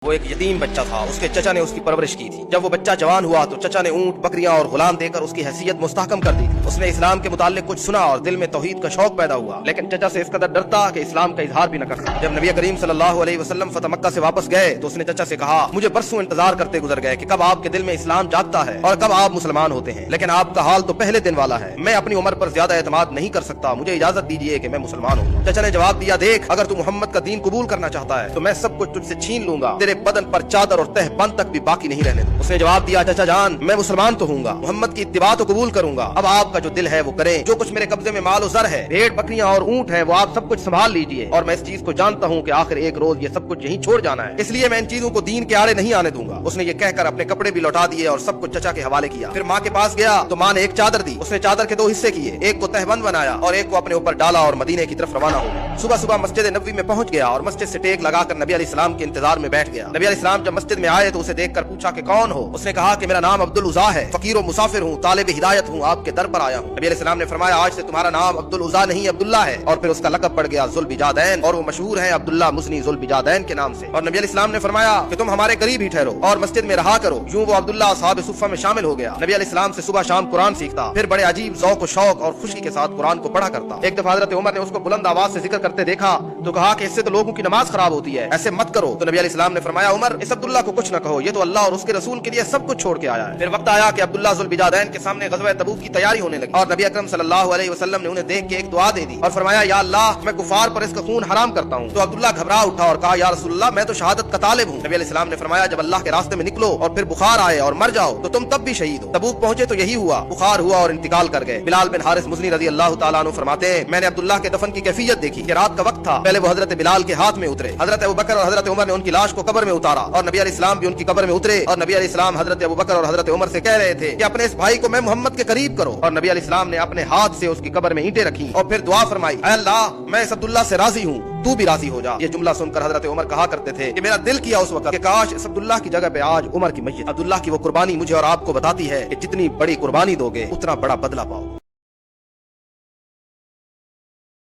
وہ ایک یتیم بچہ تھا، اس کے چچا نے اس کی پرورش کی تھی۔ جب وہ بچہ جوان ہوا تو چچا نے اونٹ، بکریاں اور غلام دے کر اس کی حیثیت مستحکم کر دی۔ اس نے اسلام کے متعلق کچھ سنا اور دل میں توحید کا شوق پیدا ہوا، لیکن چچا سے اس قدر ڈرتا کہ اسلام کا اظہار بھی نہ کر سکا۔ جب نبی کریم صلی اللہ علیہ وسلم فتح مکہ سے واپس گئے تو اس نے چچا سے کہا، مجھے برسوں انتظار کرتے گزر گئے کہ کب آپ کے دل میں اسلام جاگتا ہے اور کب آپ مسلمان ہوتے ہیں، لیکن آپ کا حال تو پہلے دن والا ہے۔ میں اپنی عمر پر زیادہ اعتماد نہیں کر سکتا، مجھے اجازت دیجیے کہ میں مسلمان ہوں۔ چچا نے جواب دیا، دیکھ، اگر تو محمد کا دین قبول کرنا چاہتا ہے تو میں سب کچھ تجھ سے چھین لوں گا، تیرے بدن پر چادر اور تہ بند تک بھی باقی نہیں رہنے دوں۔ اس نے جواب دیا، چچا جان، میں مسلمان تو ہوں گا، محمد کی اتباع تو قبول کروں گا، اب آپ کا جو دل ہے وہ کریں، جو کچھ میرے قبضے میں مال و زر ہے، بھیڑ بکریاں اور اونٹ ہے، وہ آپ سب کچھ سنبھال لیجیے، اور میں اس چیز کو جانتا ہوں کہ آخر ایک روز یہ سب کچھ یہیں چھوڑ جانا ہے، اس لیے میں ان چیزوں کو دین کے آڑے نہیں آنے دوں گا۔ اس نے یہ کہہ کر اپنے کپڑے بھی لوٹا دیے اور سب کچھ چچا کے حوالے کیا۔ پھر ماں کے پاس گیا تو ماں نے ایک چادر دی، اس نے چادر کے دو حصے کیے، ایک کو تہبند بنایا اور ایک کو اپنے اوپر ڈالا اور مدینے کی طرف روانہ ہو گیا۔ صبح صبح مسجد نبوی میں پہنچ گیا اور مسجد سے ٹیک لگا کر نبی علیہ السلام کے انتظار میں بیٹھ گیا۔ نبی علیہ السلام جب مسجد میں آئے تو اسے دیکھ کر پوچھا کہ کون ہو؟ اس نے کہا کہ میرا نام عبد العزا ہے، فقیر و مسافر ہوں، طالب ہدایت ہوں، آپ کے در پر آیا ہوں۔ نبی علیہ السلام نے فرمایا، آج سے تمہارا نام عبد العزا نہیں عبداللہ ہے، اور پھر اس کا لقب پڑ گیا ذوالبجادین، اور وہ مشہور ہے عبداللہ مزنی ذوالبجادین کے نام سے۔ اور نبی علیہ السلام نے فرمایا کہ تم ہمارے قریب ہی ٹھہرو اور مسجد میں رہا کرو۔ یوں وہ عبداللہ اصحاب صفہ میں شامل ہو گیا۔ نبی علیہ السلام سے صبح شام قرآن سیکھتا، پھر بڑے عجیب ذوق و شوق اور خوشی کے ساتھ قرآن کو پڑھا کرتا۔ ایک دفعہ حضرت عمر نے اس کو بلند آواز سے ذکر کرتے دیکھا تو کہا کہ اس سے تو لوگوں کی نماز خراب ہوتی ہے، ایسے مت کرو۔ تو نبی علیہ السلام نے فرمایا، عمر، اس عبداللہ کو کچھ نہ کہو، یہ تو اللہ اور اس کے رسول کے لیے سب کچھ چھوڑ کے آیا ہے۔ پھر وقت آیا کہ عبداللہ ذوالبجادین کے سامنے غزوہ تبوک کی تیاری ہونے لگی، اور نبی اکرم صلی اللہ علیہ وسلم نے انہیں دیکھ کے ایک دعا دے دی اور فرمایا، یا اللہ، میں کفار پر اس کا خون حرام کرتا ہوں۔ تو عبداللہ گھبرا اٹھا اور کہا، یا رسول اللہ، میں تو شہادت کا طالب ہوں۔ نبی علیہ السلام نے فرمایا، جب اللہ کے راستے میں نکلو اور پھر بخار آئے اور مر جاؤ تو تم تب بھی شہید ہو۔ تبوک پہنچے تو یہی ہوا، بخار ہوا اور انتقال کر گئے۔ بلال بن حارث مزنی رضی اللہ تعالیٰ عنہ فرماتے ہیں، میں نے عبداللہ کے دفن کی کیفیت دیکھی کہ رات کا وقت تھا، پہلے وہ حضرت بلال کے ہاتھ میں اترے، حضرت ابوبکر اور حضرت عمر نے ان کی لاش کو قبر میں اتارا، اور نبی علیہ السلام بھی ان کی قبر میں اترے، اور نبی علیہ السلام حضرت ابوبکر اور حضرت عمر سے کہہ رہے تھے کہ اپنے اس بھائی کو میں محمد کے قریب کرو، اور نبی علیہ السلام نے اپنے ہاتھ سے اس کی قبر میں اینٹیں رکھی اور پھر دعا فرمائی، اے اللہ، میں اس عبداللہ سے راضی ہوں، تو بھی راضی ہو جا۔ یہ جملہ سن کر حضرت عمر کہا کرتے تھے کہ میرا دل کیا اس وقت کہ کاش اس عبداللہ کی جگہ پہ آج عمر کی میت۔ عبداللہ کی وہ قربانی مجھے اور آپ کو بتاتی ہے کہ جتنی بڑی قربانی دو گے اتنا بڑا بدلہ پاؤ۔